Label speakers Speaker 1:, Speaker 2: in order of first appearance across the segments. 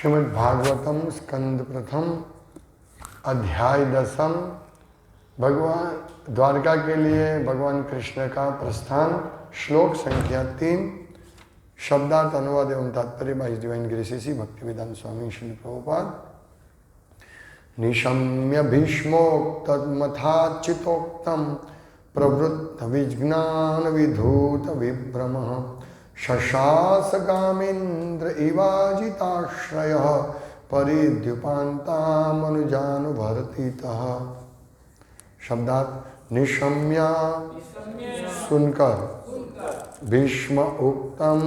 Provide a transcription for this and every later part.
Speaker 1: श्रीमद् भागवतम स्कंद प्रथम अध्याय 10। भगवान द्वारका के लिए भगवान कृष्ण का प्रस्थान। श्लोक संख्या 3। शब्दार्थ अनुवाद एवं तात्पर्य बाई डिवाइन ग्रेसेस भक्तिवेदांत स्वामी श्री प्रभुपाद। निशम्य भीष्मोक्तमथाचितोक्तम प्रवृत्त विज्ञान विधूत विभ्रमः शशासगामिन्द्र इवाजिताश्रयः परिद्युपान्तामनुजानुभर्तितः। शब्दार्थ निशम्य सुनकर, भीष्म उक्तम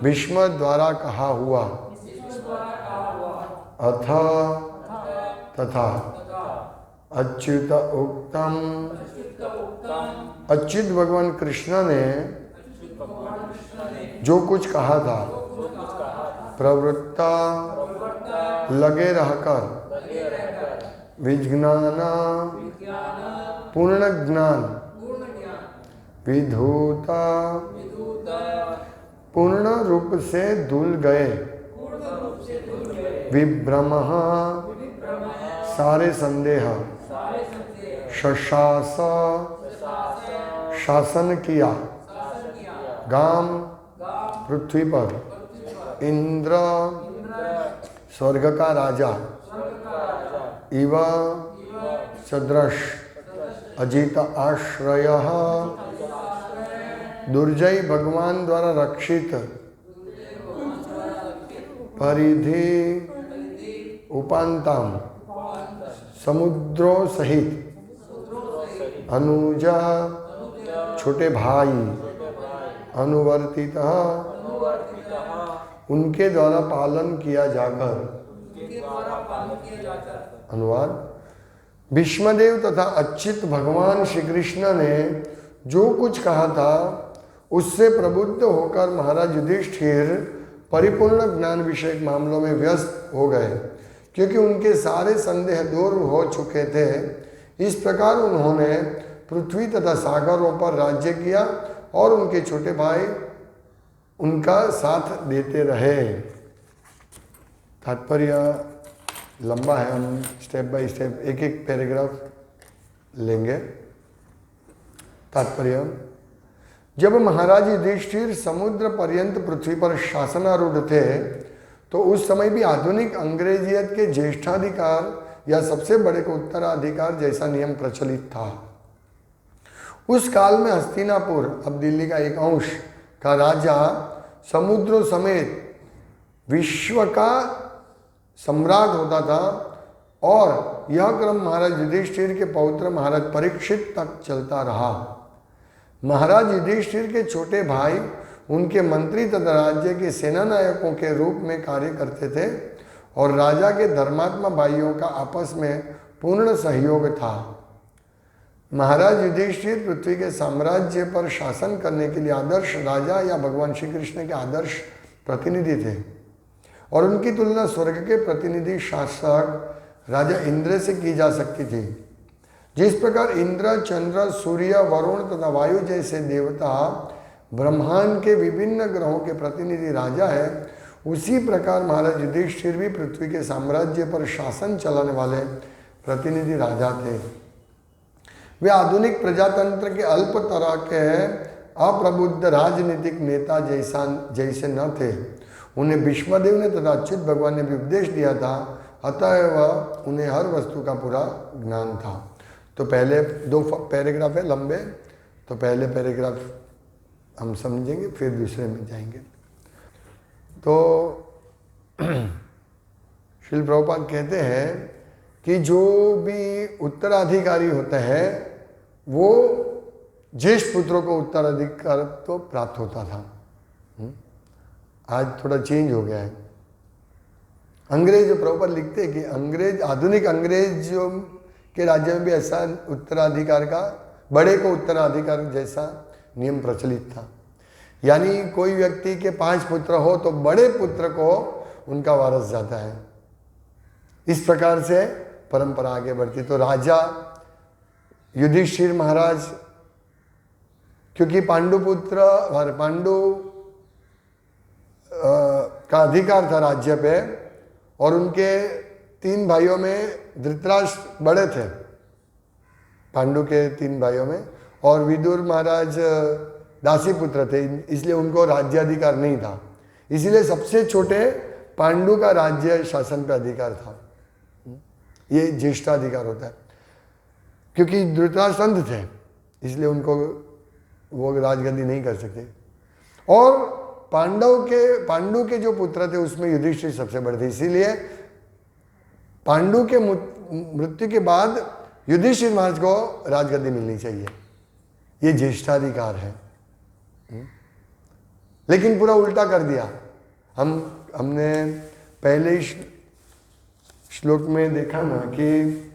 Speaker 1: भीष्म द्वारा कहा हुआ, अथ तथा अच्युत उक्तम अच्युत भगवान कृष्ण ने जो कुछ कहा था, प्रवृत्ता लगे रहकर, विज्ञान पूर्ण ज्ञान, विधूता पूर्ण रूप से धुल गए, विभ्रमः सारे संदेह, शशास शासन किया, गाम पृथ्वी पर, इंद्र स्वर्ग का राजा, इव सदृश अजित आश्रय दुर्जय भगवान द्वारा रक्षित, परिधि उपांताम समुद्रों सहित, अनुजा छोटे भाई, अनुवर्तित उनके द्वारा पालन किया जाकर। अनुवाद। भीष्मदेव तथा अच्युत भगवान श्री कृष्ण ने जो कुछ कहा था उससे प्रबुद्ध होकर महाराज युधिष्ठिर परिपूर्ण ज्ञान विषयक मामलों में व्यस्त हो गए, क्योंकि उनके सारे संदेह दूर हो चुके थे। इस प्रकार उन्होंने पृथ्वी तथा सागरों पर राज्य किया और उनके छोटे भाई उनका साथ देते रहे। तात्पर्य लंबा है, हम स्टेप बाय स्टेप एक एक पैराग्राफ लेंगे। तात्पर्य। जब महाराज युधिष्ठिर समुद्र पर्यंत पृथ्वी पर शासनारूढ़ थे तो उस समय भी आधुनिक अंग्रेजियत के ज्येष्ठाधिकार या सबसे बड़े को उत्तराधिकार जैसा नियम प्रचलित था। उस काल में हस्तिनापुर, अब दिल्ली का एक अंश का राजा समुद्रों समेत विश्व का सम्राट होता था और यह क्रम महाराज युधिष्ठिर के पौत्र महाराज परीक्षित तक चलता रहा। महाराज युधिष्ठिर के छोटे भाई उनके मंत्री तथा राज्य के सेनानायकों के रूप में कार्य करते थे और राजा के धर्मात्मा भाइयों का आपस में पूर्ण सहयोग था। महाराज युधिष्ठिर पृथ्वी के साम्राज्य पर शासन करने के लिए आदर्श राजा या भगवान श्री कृष्ण के आदर्श प्रतिनिधि थे और उनकी तुलना स्वर्ग के प्रतिनिधि शासक राजा इंद्र से की जा सकती थी। जिस प्रकार इंद्र, चंद्र, सूर्य, वरुण तथा वायु जैसे देवता ब्रह्मांड के विभिन्न ग्रहों के प्रतिनिधि राजा है, उसी प्रकार महाराज युधिष्ठिर भी पृथ्वी के साम्राज्य पर शासन चलाने वाले प्रतिनिधि राजा थे। वे आधुनिक प्रजातंत्र के अल्प तरह के अप्रबुद्ध राजनीतिक नेता जैसे न थे। उन्हें भीष्मदेव ने तथा अच्युत भगवान ने भी उपदेश दिया था, अतएव उन्हें हर वस्तु का पूरा ज्ञान था। तो पहले दो पैराग्राफ है लंबे, तो पहले पैराग्राफ हम समझेंगे, फिर दूसरे में जाएंगे। तो श्रील प्रभुपाद कहते हैं कि जो भी उत्तराधिकारी होता है वो ज्येष्ठ पुत्रों को उत्तराधिकार तो प्राप्त होता था। आज थोड़ा चेंज हो गया है। अंग्रेज जो प्रभुपाद लिखते हैं कि अंग्रेज, आधुनिक अंग्रेजों के राज्य में भी ऐसा उत्तराधिकार का, बड़े को उत्तराधिकार जैसा नियम प्रचलित था। यानी कोई व्यक्ति के 5 पुत्र हो तो बड़े पुत्र को उनका वारस जाता है। इस प्रकार से परंपरा आगे बढ़ती। तो राजा युधिष्ठिर महाराज, क्योंकि पांडु का अधिकार था राज्य पे, और उनके 3 भाइयों में धृतराष्ट्र बड़े थे, पांडु के 3 भाइयों में, और विदुर महाराज दासी पुत्र थे, इसलिए उनको राज्याधिकार नहीं था। इसीलिए सबसे छोटे पांडु का राज्य शासन पे अधिकार था। ये ज्येष्ठाधिकार होता है, क्योंकि धृतराष्ट्र अंध थे, इसलिए उनको वो राजगद्दी नहीं कर सकते। और पांडु के जो पुत्र थे उसमें युधिष्ठिर सबसे बड़े थे, इसीलिए पांडु के मृत्यु के बाद युधिष्ठिर महाराज को राजगद्दी मिलनी चाहिए। ये ज्येष्ठाधिकार है। लेकिन पूरा उल्टा कर दिया। हमने पहले श्लोक में देखा ना कि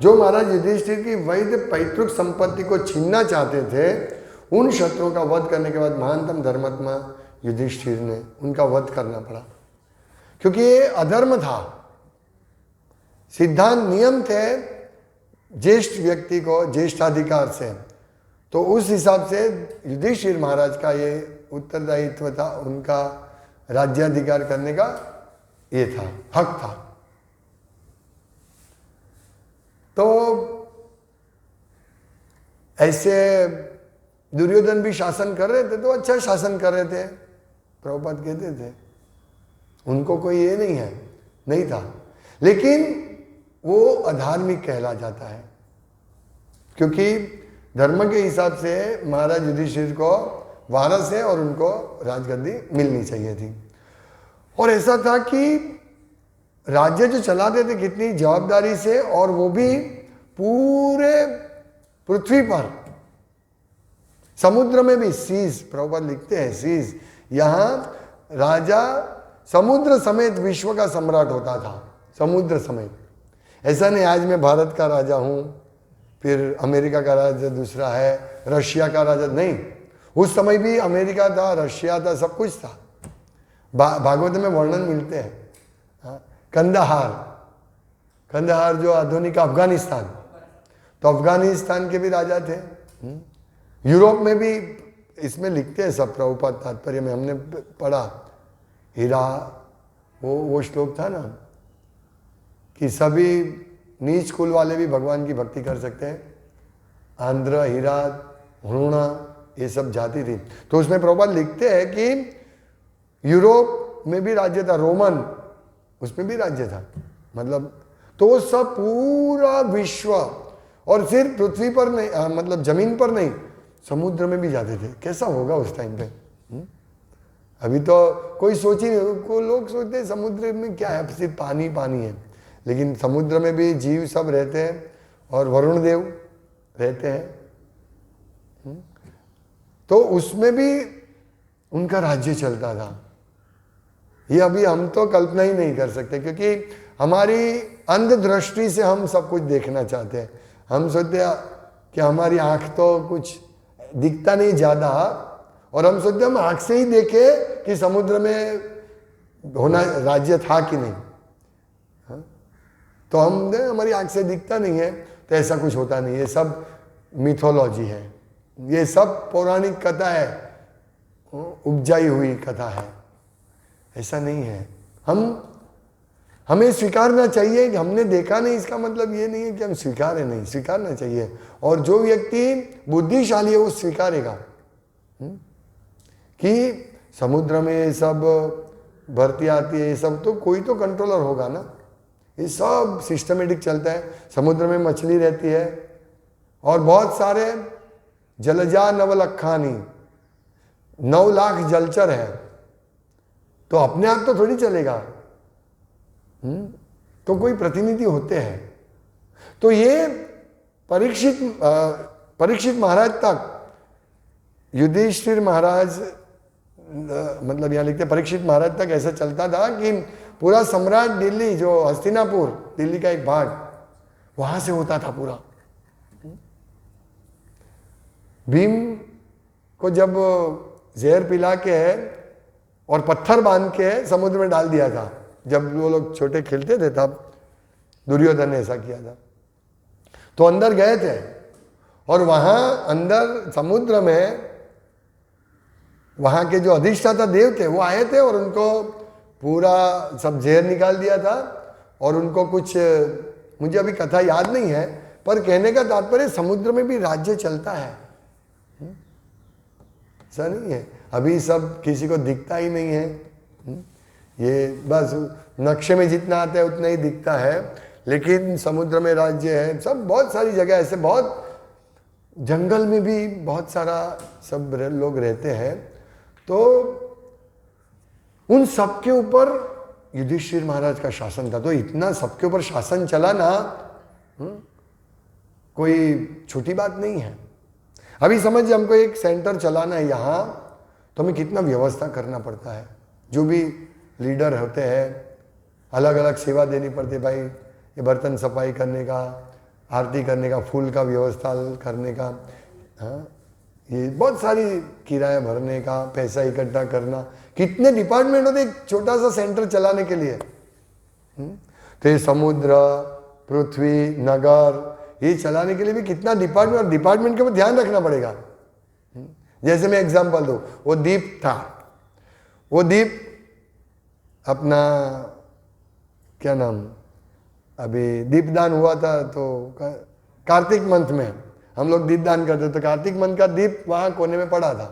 Speaker 1: जो महाराज युधिष्ठिर की वैध पैतृक संपत्ति को छीनना चाहते थे, उन शत्रुओं का वध करने के बाद महानतम धर्मात्मा युधिष्ठिर ने उनका वध करना पड़ा, क्योंकि ये अधर्म था। सिद्धांत नियम थे ज्येष्ठ व्यक्ति को ज्येष्ठाधिकार से, तो उस हिसाब से युधिष्ठिर महाराज का ये उत्तरदायित्व था, उनका राज्याधिकार करने का ये था, हक था। तो ऐसे दुर्योधन भी शासन कर रहे थे, तो अच्छा शासन कर रहे थे, प्रभुपाद कहते थे, उनको कोई ये नहीं है, नहीं था, लेकिन वो अधार्मिक कहला जाता है, क्योंकि धर्म के हिसाब से महाराज युधिष्ठिर को वारस है और उनको राजगद्दी मिलनी चाहिए थी। और ऐसा था कि राज्य जो चलाते थे कितनी जवाबदारी से, और वो भी पूरे पृथ्वी पर, समुद्र में भी, सीज, प्रभुपाद लिखते हैं सीज, यहाँ राजा समुद्र समेत विश्व का सम्राट होता था, समुद्र समेत। ऐसा नहीं आज मैं भारत का राजा हूँ, फिर अमेरिका का राजा दूसरा है, रशिया का राजा, नहीं, उस समय भी अमेरिका था, रशिया था, सब कुछ था। भागवत में वर्णन मिलते हैं। कंदहार जो आधुनिक अफगानिस्तान, तो अफगानिस्तान के भी राजा थे। यूरोप में भी इसमें लिखते हैं सब, प्रभुपाद तात्पर्य में हमने पढ़ा, हीरा, वो श्लोक था ना कि सभी नीच कुल वाले भी भगवान की भक्ति कर सकते हैं। आंध्र, हीरा, हृणा, ये सब जाति थी। तो उसमें प्रभुपाद लिखते हैं कि यूरोप में भी राज्य था, रोमन, उसमें भी राज्य था, मतलब तो वो सब पूरा विश्व, और सिर्फ पृथ्वी पर नहीं, मतलब जमीन पर नहीं, समुद्र में भी जाते थे। कैसा होगा उस टाइम पे? अभी तो कोई सोच ही नहीं, कोई लोग सोचते हैं समुद्र में क्या है, सिर्फ पानी पानी है, लेकिन समुद्र में भी जीव सब रहते हैं, और वरुण देव रहते हैं, तो उसमें भी उनका राज्य चलता था। ये अभी हम तो कल्पना ही नहीं कर सकते, क्योंकि हमारी अंध दृष्टि से हम सब कुछ देखना चाहते हैं। हम सोचते हैं कि हमारी आंख तो कुछ दिखता नहीं ज़्यादा, और हम सोचते हैं हम आंख से ही देखें कि समुद्र में होना राज्य था कि नहीं। तो हमारी आंख से दिखता नहीं है, तो ऐसा कुछ होता नहीं, ये सब मिथोलॉजी है, ये सब पौराणिक कथा है, उपजाई हुई कथा है, ऐसा नहीं है। हमें स्वीकारना चाहिए कि हमने देखा नहीं, इसका मतलब ये नहीं है कि हम स्वीकारें नहीं, स्वीकारना चाहिए। और जो व्यक्ति बुद्धिशाली है वो स्वीकारेगा कि समुद्र में ये सब भर्ती आती है, ये सब तो कोई तो कंट्रोलर होगा ना, ये सब सिस्टमेटिक चलता है। समुद्र में मछली रहती है, और बहुत सारे जलजा नवलखानी, 9 लाख जलचर है, तो अपने आप तो थोड़ी चलेगा, तो कोई प्रतिनिधि होते हैं। तो ये परीक्षित महाराज तक, युधिष्ठिर महाराज, मतलब यहाँ लिखते परीक्षित महाराज तक ऐसा चलता था कि पूरा सम्राट दिल्ली, जो हस्तिनापुर, दिल्ली का एक भाग, वहां से होता था पूरा। भीम को जब जहर पिला के और पत्थर बांध के समुद्र में डाल दिया था, जब वो लोग छोटे खेलते थे तब दुर्योधन ने ऐसा किया था। तो अंदर गए थे, और वहां अंदर समुद्र में वहाँ के जो अधिष्ठाता देव थे वो आए थे और उनको पूरा सब जहर निकाल दिया था। और उनको कुछ, मुझे अभी कथा याद नहीं है, पर कहने का तात्पर्य समुद्र में भी राज्य चलता है। ऐसा नहीं है, अभी सब किसी को दिखता ही नहीं है। ये बस नक्शे में जितना आता है उतना ही दिखता है, लेकिन समुद्र में राज्य है। सब बहुत सारी जगह ऐसे, बहुत जंगल में भी बहुत सारा सब लोग रहते हैं। तो उन सबके ऊपर युधिष्ठिर महाराज का शासन था। तो इतना सबके ऊपर शासन चला ना, कोई छोटी बात नहीं है। अभी समझिए हमको एक सेंटर चलाना है यहाँ, तो हमें कितना व्यवस्था करना पड़ता है। जो भी लीडर होते हैं अलग अलग सेवा देनी पड़ती है। भाई ये बर्तन सफाई करने का, आरती करने का, फूल का व्यवस्था करने का, हाँ, ये बहुत सारी किराया भरने का, पैसा इकट्ठा करना, कितने डिपार्टमेंट होते एक छोटा सा सेंटर चलाने के लिए। तो ये समुद्र, पृथ्वी, नगर, ये चलाने के लिए भी कितना डिपार्टमेंट, और डिपार्टमेंट के ऊपर ध्यान रखना पड़ेगा। जैसे मैं एग्जांपल दूं, वो दीप था, वो दीप अपना क्या नाम, अभी दीपदान हुआ था तो कार्तिक मंथ में हम लोग दीपदान करते, तो कार्तिक मंथ का दीप वहां कोने में पड़ा था,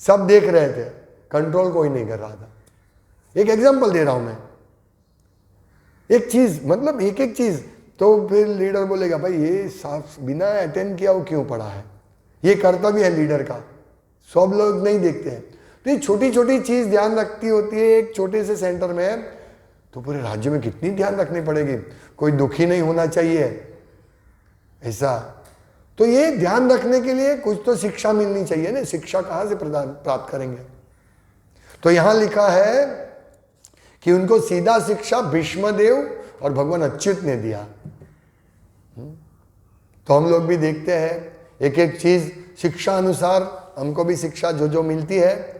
Speaker 1: सब देख रहे थे, कंट्रोल कोई नहीं कर रहा था। एक एग्जांपल दे रहा हूं मैं, एक चीज, मतलब एक एक चीज। तो फिर लीडर बोलेगा भाई ये साफ बिना अटेंड किया वो क्यों पड़ा है, ये कर्तव्य है लीडर का, सब लोग नहीं देखते हैं। तो ये छोटी छोटी चीज ध्यान रखती होती है एक छोटे से सेंटर में, तो पूरे राज्य में कितनी ध्यान रखनी पड़ेगी। कोई दुखी नहीं होना चाहिए ऐसा। तो ये ध्यान रखने के लिए कुछ तो शिक्षा मिलनी चाहिए ना, शिक्षा कहाँ से प्राप्त करेंगे। तो यहां लिखा है कि उनको सीधा शिक्षा भीष्मदेव और भगवान अच्युत ने दिया। तो हम लोग भी देखते हैं एक एक चीज शिक्षा अनुसार, हमको भी शिक्षा जो जो मिलती है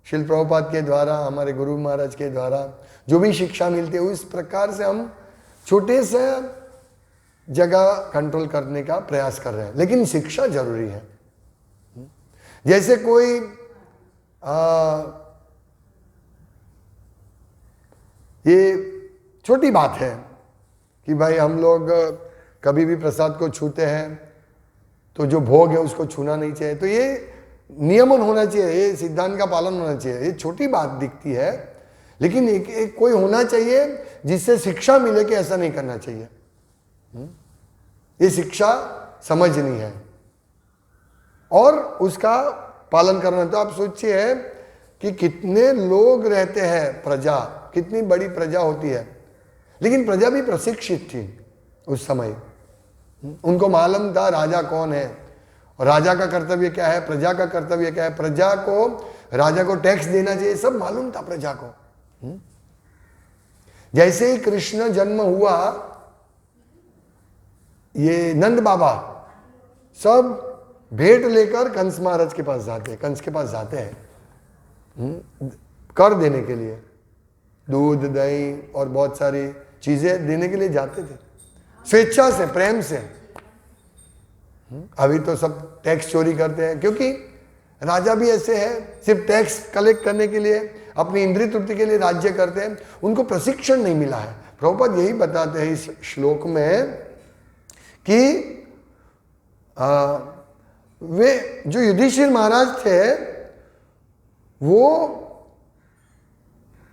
Speaker 1: शिल प्रभुपाद के द्वारा, हमारे गुरु महाराज के द्वारा जो भी शिक्षा मिलती है, उस प्रकार से हम छोटे से जगह कंट्रोल करने का प्रयास कर रहे हैं। लेकिन शिक्षा जरूरी है। जैसे कोई ये छोटी बात है कि भाई हम लोग कभी भी प्रसाद को छूते हैं तो जो भोग है उसको छूना नहीं चाहिए। तो ये नियमन होना चाहिए, ये सिद्धांत का पालन होना चाहिए। ये छोटी बात दिखती है, लेकिन एक कोई होना चाहिए जिससे शिक्षा मिले कि ऐसा नहीं करना चाहिए। ये शिक्षा समझनी है और उसका पालन करना। तो आप सोचिए कि कितने लोग रहते हैं, प्रजा कितनी बड़ी प्रजा होती है, लेकिन प्रजा भी प्रशिक्षित थी उस समय। उनको मालूम था राजा कौन है और राजा का कर्तव्य क्या है, प्रजा का कर्तव्य क्या है, प्रजा को, राजा को टैक्स देना चाहिए, सब मालूम था प्रजा को। जैसे ही कृष्ण जन्म हुआ, ये नंद बाबा सब भेंट लेकर कंस महाराज के पास जाते हैं, कंस के पास जाते हैं कर देने के लिए, दूध दही और बहुत सारी चीजें देने के लिए जाते थे, स्वेच्छा से, प्रेम से। अभी तो सब टैक्स चोरी करते हैं, क्योंकि राजा भी ऐसे हैं, सिर्फ टैक्स कलेक्ट करने के लिए, अपनी इंद्रिय तृप्ति के लिए राज्य करते हैं, उनको प्रशिक्षण नहीं मिला है। प्रभुपाद यही बताते हैं इस श्लोक में कि वे जो युधिष्ठिर महाराज थे वो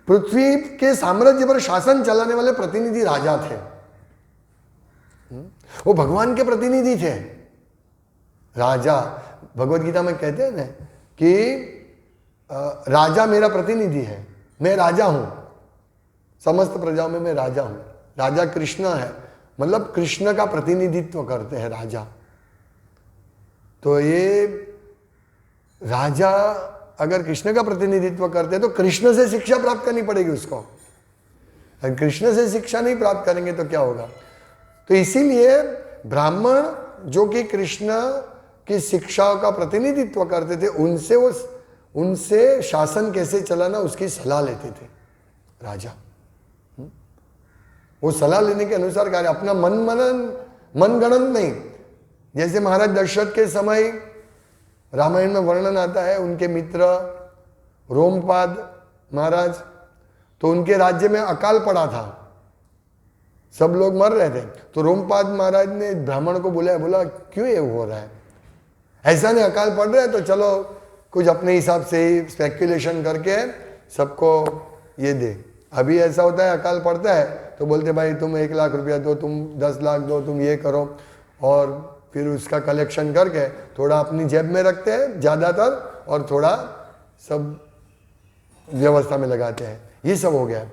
Speaker 1: पृथ्वी के साम्राज्य पर शासन चलाने वाले प्रतिनिधि राजा थे, वो भगवान के प्रतिनिधि थे। राजा भगवत गीता में कहते हैं ना कि राजा मेरा प्रतिनिधि है, मैं राजा हूं, समस्त प्रजाओं में मैं राजा हूं। राजा कृष्ण है, मतलब कृष्ण का प्रतिनिधित्व करते हैं राजा। तो ये राजा अगर कृष्ण का प्रतिनिधित्व करते हैं तो कृष्ण से शिक्षा प्राप्त करनी पड़ेगी उसको। अगर कृष्ण से शिक्षा नहीं प्राप्त करेंगे तो क्या होगा। तो इसीलिए ब्राह्मण जो कि कृष्ण की शिक्षाओं का प्रतिनिधित्व करते थे, उनसे शासन कैसे चलाना उसकी सलाह लेते थे राजा। वो सलाह लेने के अनुसार कार्य, अपना मनगणन नहीं। जैसे महाराज दशरथ के समय रामायण में वर्णन आता है उनके मित्र रोमपाद महाराज, तो उनके राज्य में अकाल पड़ा था, सब लोग मर रहे थे। तो रोमपाद महाराज ने ब्राह्मण को बुलाया, बोला क्यों ये हो रहा है, ऐसा नहीं अकाल पड़ रहा है तो चलो कुछ अपने हिसाब से ही स्पेक्युलेशन करके सबको ये दे। अभी ऐसा होता है अकाल पड़ता है तो बोलते भाई तुम 1 लाख रुपया दो, तुम 10 लाख दो, तुम ये करो, और फिर उसका कलेक्शन करके थोड़ा अपनी जेब में रखते हैं ज़्यादातर और थोड़ा सब व्यवस्था में लगाते हैं। ये सब हो गया।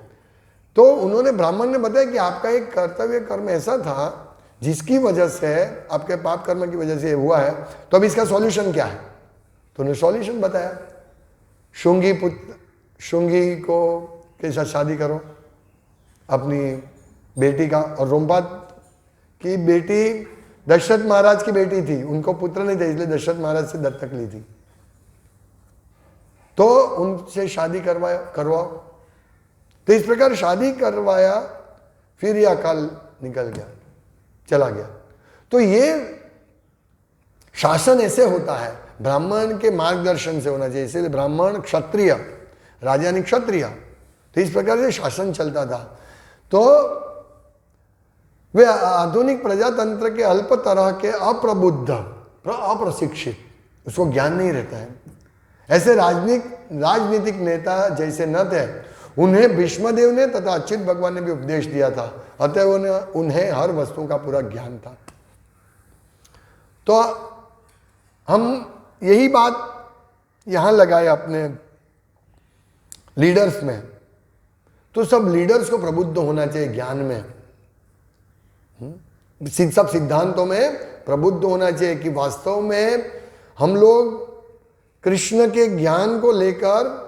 Speaker 1: तो उन्होंने ब्राह्मण ने बताया कि आपका एक कर्तव्य कर्म ऐसा था जिसकी वजह से आपके पाप कर्म की वजह से हुआ है, तो अब इसका सॉल्यूशन क्या है। तो उन्होंने सॉल्यूशन बताया, शुंगी को के साथ शादी करो अपनी बेटी का। और रोमपाद की बेटी दशरथ महाराज की बेटी थी, उनको पुत्र नहीं थे इसलिए दशरथ महाराज से दत्तक ली थी, तो उनसे शादी करवाओ। तो इस प्रकार शादी करवाया, फिर ये अकाल निकल गया, चला गया। तो ये शासन ऐसे होता है, ब्राह्मण के मार्गदर्शन से होना चाहिए। इसीलिए ब्राह्मण क्षत्रिय, राजा ने क्षत्रिय, तो इस प्रकार से शासन चलता था। तो वे आधुनिक प्रजातंत्र के अल्प तरह के अप्रबुद्ध, अप्रशिक्षित, उसको ज्ञान नहीं रहता है, ऐसे राजनीतिक नेता जैसे न थे, उन्हें भीष्मदेव ने तथा अच्युत भगवान ने भी उपदेश दिया था, अतः उन्हें हर वस्तु का पूरा ज्ञान था। तो हम यही बात यहां लगाए अपने लीडर्स में, तो सब लीडर्स को प्रबुद्ध होना चाहिए ज्ञान में, सब सिद्धांतों में प्रबुद्ध होना चाहिए कि वास्तव में हम लोग कृष्ण के ज्ञान को लेकर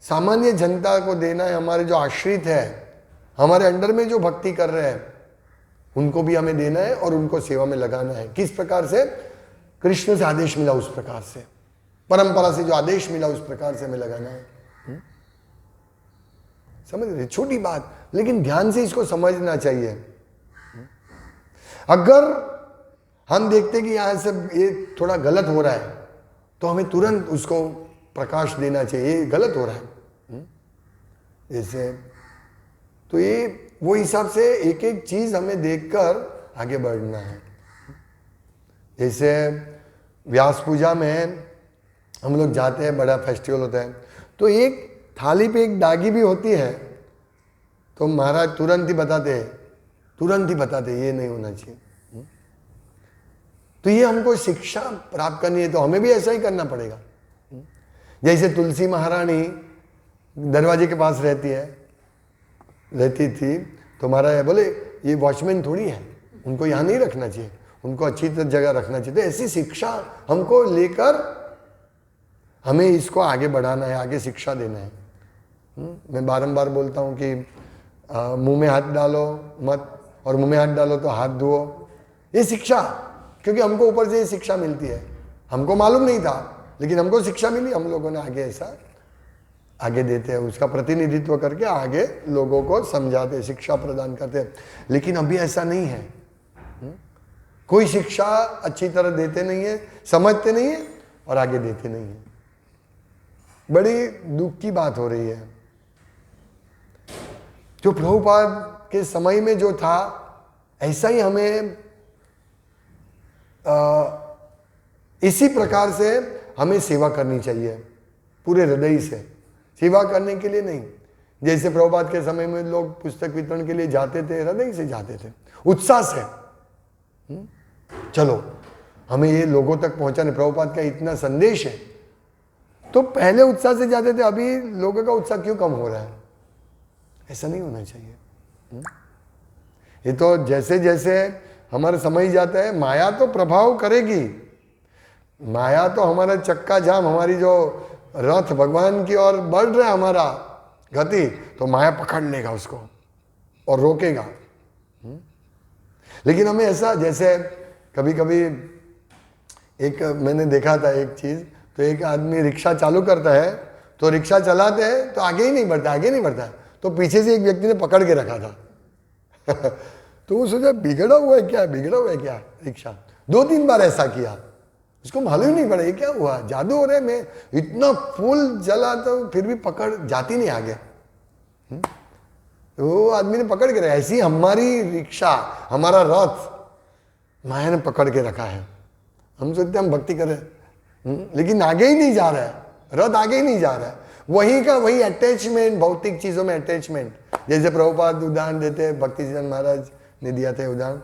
Speaker 1: सामान्य जनता को देना है। हमारे जो आश्रित है, हमारे अंडर में जो भक्ति कर रहे हैं, उनको भी हमें देना है और उनको सेवा में लगाना है। किस प्रकार से कृष्ण से आदेश मिला उस प्रकार से, परंपरा से जो आदेश मिला उस प्रकार से हमें लगाना है। समझ रहे, छोटी बात, लेकिन ध्यान से इसको समझना चाहिए। अगर हम देखते कि यहां से ये थोड़ा गलत हो रहा है तो हमें तुरंत उसको प्रकाश देना चाहिए, ये गलत हो रहा है जैसे। तो ये वो हिसाब से एक एक चीज हमें देखकर आगे बढ़ना है। जैसे व्यास पूजा में हम लोग जाते हैं, बड़ा फेस्टिवल होता है, तो एक थाली पे एक दागी भी होती है, तो महाराज तुरंत ही बताते ये नहीं होना चाहिए। तो ये हमको शिक्षा प्राप्त करनी है, तो हमें भी ऐसा ही करना पड़ेगा। जैसे तुलसी महारानी दरवाजे के पास रहती थी, तो महाराज बोले ये वॉचमैन थोड़ी है, उनको यहाँ नहीं रखना चाहिए, उनको अच्छी जगह रखना चाहिए। तो ऐसी शिक्षा हमको लेकर हमें इसको आगे बढ़ाना है, आगे शिक्षा देना है। मैं बारंबार बोलता हूँ कि मुंह में हाथ डालो मत, और मुंह में हाथ डालो तो हाथ धुओ, ये शिक्षा, क्योंकि हमको ऊपर से ये शिक्षा मिलती है। हमको मालूम नहीं था, लेकिन हमको शिक्षा मिली, हम लोगों ने आगे ऐसा आगे देते हैं, उसका प्रतिनिधित्व करके आगे लोगों को समझाते, शिक्षा प्रदान करते हैं। लेकिन अभी ऐसा नहीं है, कोई शिक्षा अच्छी तरह देते नहीं है, समझते नहीं है और आगे देते नहीं है। बड़ी दुख की बात हो रही है। जो प्रभुपाद के समय में जो था, ऐसा ही हमें इसी प्रकार से हमें सेवा करनी चाहिए, पूरे हृदय से। सेवा करने के लिए नहीं, जैसे प्रभुपाद के समय में लोग पुस्तक वितरण के लिए जाते थे, हृदय से जाते थे, उत्साह से। चलो हमें ये लोगों तक पहुंचाने, प्रभुपाद का इतना संदेश है, तो पहले उत्साह से जाते थे, अभी लोगों का उत्साह क्यों कम हो रहा है? ऐसा नहीं होना चाहिए। ये तो जैसे जैसे हमारा समय जाता है, माया तो प्रभाव करेगी, माया तो हमारा चक्का जाम, हमारी जो रथ भगवान की ओर बढ़ रहा है हमारा गति, तो माया पकड़ लेगा उसको और रोकेगा। लेकिन हमें ऐसा, जैसे कभी कभी एक मैंने देखा था एक चीज, तो एक आदमी रिक्शा चालू करता है, तो रिक्शा चलाते हैं तो आगे ही नहीं बढ़ता, तो पीछे से एक व्यक्ति ने पकड़ के रखा था तो वो सोचा बिगड़ा हुआ है क्या रिक्शा। 2-3 बार ऐसा किया, उसको मालूम ही नहीं पड़ा ये क्या हुआ, जादू हो रहा है, मैं इतना फूल जला तो फिर भी पकड़ जाती नहीं आगे। तो वो आदमी ने पकड़ के रखा। ऐसी हमारी रिक्शा, हमारा रथ माया ने पकड़ के रखा है। हम सोचते हम भक्ति करें, लेकिन आगे ही नहीं जा रहा है, रथ आगे ही नहीं जा रहा है। वही का वही अटैचमेंट, भौतिक चीजों में अटैचमेंट। जैसे प्रभुपाद उदाहरण देते हैं, भक्ति सिद्धांत महाराज ने दिया था उदाहरण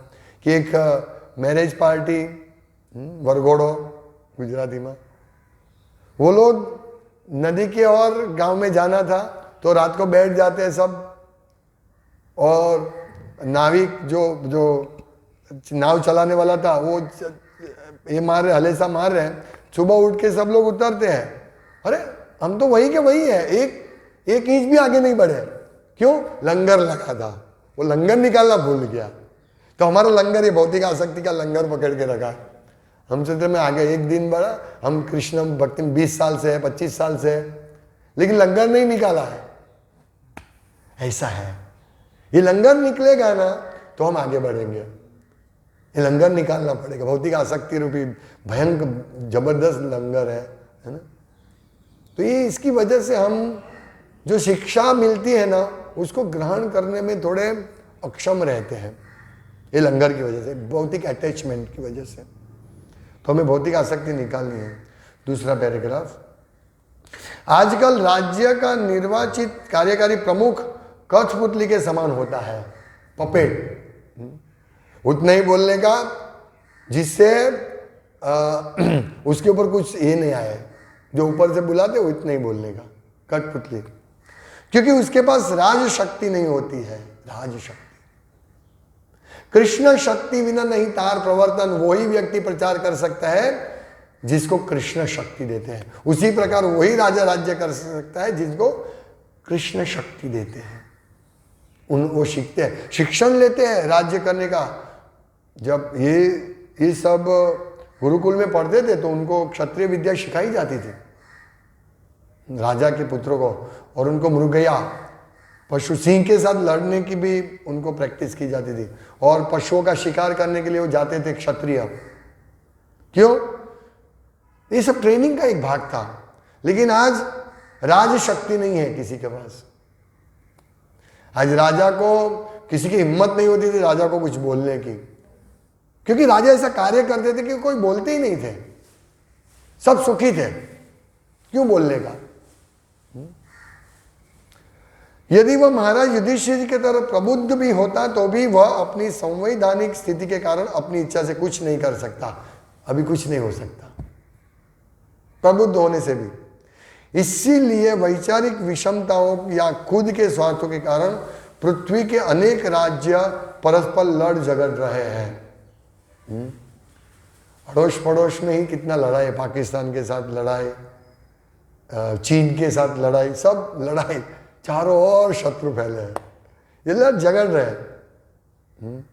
Speaker 1: कि एक मैरिज पार्टी, वरघोड़ो गुजराती में, वो लोग नदी के और गांव में जाना था तो रात को बैठ जाते हैं सब, और नाविक जो नाव चलाने वाला था वो ये मार रहे, हलेसा मार रहे हैं। सुबह उठ के सब लोग उतरते हैं, अरे हम तो वही के वही है, एक इंच भी आगे नहीं बढ़े। क्यों? लंगर लगा था, वो लंगर निकालना भूल गया। तो हमारा लंगर, ये भौतिक आसक्ति का लंगर पकड़ के रखा। हम सोचते में आगे एक दिन बढ़ा, हम कृष्ण भक्ति में 20 साल से है, 25 साल से है, लेकिन लंगर नहीं निकाला है। ऐसा है, ये लंगर निकलेगा ना तो हम आगे बढ़ेंगे। ये लंगर निकालना पड़ेगा। भौतिक आसक्ति रूपी भयंकर जबरदस्त लंगर है ना। तो ये इसकी वजह से हम जो शिक्षा मिलती है ना उसको ग्रहण करने में थोड़े अक्षम रहते हैं, ये लंगर की वजह से, भौतिक अटैचमेंट की वजह से। तो हमें भौतिक आसक्ति निकालनी है। दूसरा पैराग्राफ, आजकल राज्य का निर्वाचित कार्यकारी प्रमुख कठपुतली के समान होता है, पपेट। उतना ही बोलने का जिससे उसके ऊपर कुछ ये नहीं आए, जो ऊपर से बुलाते वो इतना ही बोलने का, कठपुतली। क्योंकि उसके पास राज शक्ति नहीं होती है। राज शक्ति, कृष्ण शक्ति बिना नहीं तार प्रवर्तन, वही व्यक्ति प्रचार कर सकता है जिसको कृष्ण शक्ति देते हैं। उसी प्रकार वही राजा राज्य कर सकता है जिसको कृष्ण शक्ति देते हैं। वो सीखते हैं, शिक्षण लेते हैं राज्य करने का। जब ये सब गुरुकुल में पढ़ते थे तो उनको क्षत्रिय विद्या सिखाई जाती थी राजा के पुत्रों को, और उनको मृगया पशु सिंह के साथ लड़ने की भी उनको प्रैक्टिस की जाती थी, और पशुओं का शिकार करने के लिए वो जाते थे क्षत्रिय। क्यों? ये सब ट्रेनिंग का एक भाग था। लेकिन आज राज शक्ति नहीं है किसी के पास। आज राजा को किसी की हिम्मत नहीं होती थी राजा को कुछ बोलने की, क्योंकि राजा ऐसा कार्य करते थे कि कोई बोलते ही नहीं थे, सब सुखी थे। क्यों बोलने का? यदि वह महाराज युधिष्ठिर की तरह प्रबुद्ध भी होता तो भी वह अपनी संवैधानिक स्थिति के कारण अपनी इच्छा से कुछ नहीं कर सकता। अभी कुछ नहीं हो सकता प्रबुद्ध होने से भी। इसीलिए वैचारिक विषमताओं या खुद के स्वार्थों के कारण पृथ्वी के अनेक राज्य परस्पर लड़ झगड़ रहे हैं। अड़ोस पड़ोस में ही कितना लड़ाई, पाकिस्तान के साथ लड़ाई, चीन के साथ लड़ाई, सब लड़ाई, चारों ओर शत्रु फैले हैं, ये लड़ झगड़ रहे हैं।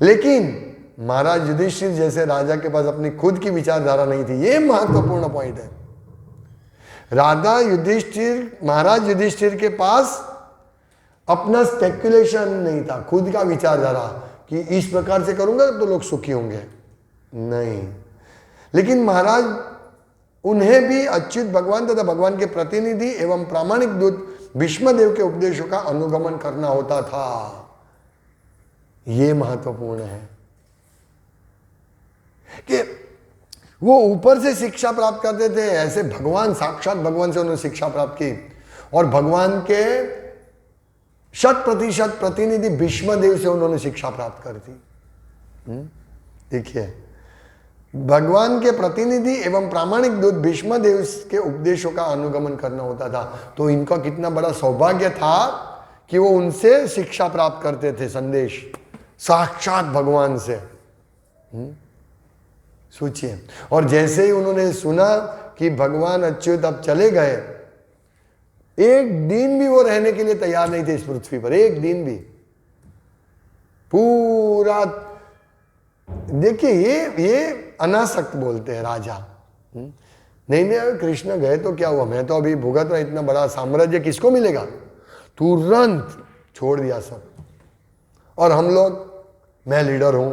Speaker 1: लेकिन महाराज युधिष्ठिर जैसे राजा के पास अपनी खुद की विचारधारा नहीं थी। ये महत्वपूर्ण पॉइंट है। महाराज युधिष्ठिर के पास अपना स्पेकुलेशन नहीं था, खुद का विचारधारा कि इस प्रकार से करूंगा तो लोग सुखी होंगे, नहीं। लेकिन महाराज उन्हें भी अच्युत भगवान तथा भगवान के प्रतिनिधि एवं प्रामाणिक दूत भीष्मदेव के उपदेशों का अनुगमन करना होता था। यह महत्वपूर्ण है कि वो ऊपर से शिक्षा प्राप्त करते थे, ऐसे भगवान, साक्षात भगवान से उन्होंने शिक्षा प्राप्त की, और भगवान के 100% प्रतिनिधि भीष्मदेव से उन्होंने शिक्षा प्राप्त कर दी। देखिए, भगवान के प्रतिनिधि एवं प्रामाणिक दूत भीष्मदेव के उपदेशों का अनुगमन करना होता था। तो इनका कितना बड़ा सौभाग्य था कि वो उनसे शिक्षा प्राप्त करते थे, संदेश साक्षात भगवान से। सोचिए, और जैसे ही उन्होंने सुना कि भगवान अच्युत अब चले गए, एक दिन भी वो रहने के लिए तैयार नहीं थे इस पृथ्वी पर, एक दिन भी। पूरा देखिए, ये अनासक्त बोलते हैं राजा। नहीं नहीं, कृष्ण गए तो क्या हुआ, मैं तो अभी भुगत रहा, इतना बड़ा साम्राज्य किसको मिलेगा। तुरंत छोड़ दिया सब। और हम लोग, मैं लीडर हूं,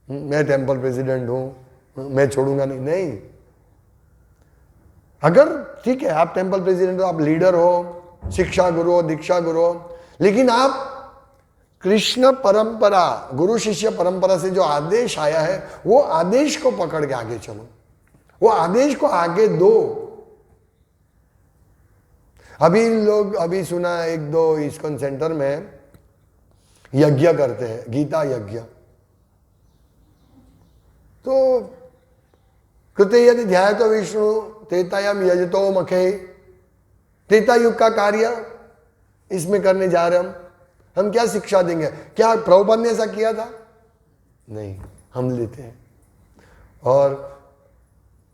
Speaker 1: मैं टेम्पल प्रेसिडेंट हूं, मैं छोड़ूंगा नहीं, नहीं। अगर ठीक है आप टेंपल प्रेसिडेंट हो, आप लीडर हो, शिक्षा गुरु हो, दीक्षा गुरु हो, लेकिन आप कृष्ण परंपरा, गुरु शिष्य परंपरा से जो आदेश आया है वो आदेश को पकड़ के आगे चलो, वो आदेश को आगे दो। अभी सुना एक दो इस्कॉन सेंटर में यज्ञ करते हैं, गीता यज्ञ। तो कृते यदि ध्याय तो विष्णु त्रेतायाम यजतो मखे, त्रेता युग का कार्य इसमें करने जा रहे हम क्या शिक्षा देंगे? क्या प्रभुपाद ने ऐसा किया था? नहीं, हम लेते हैं और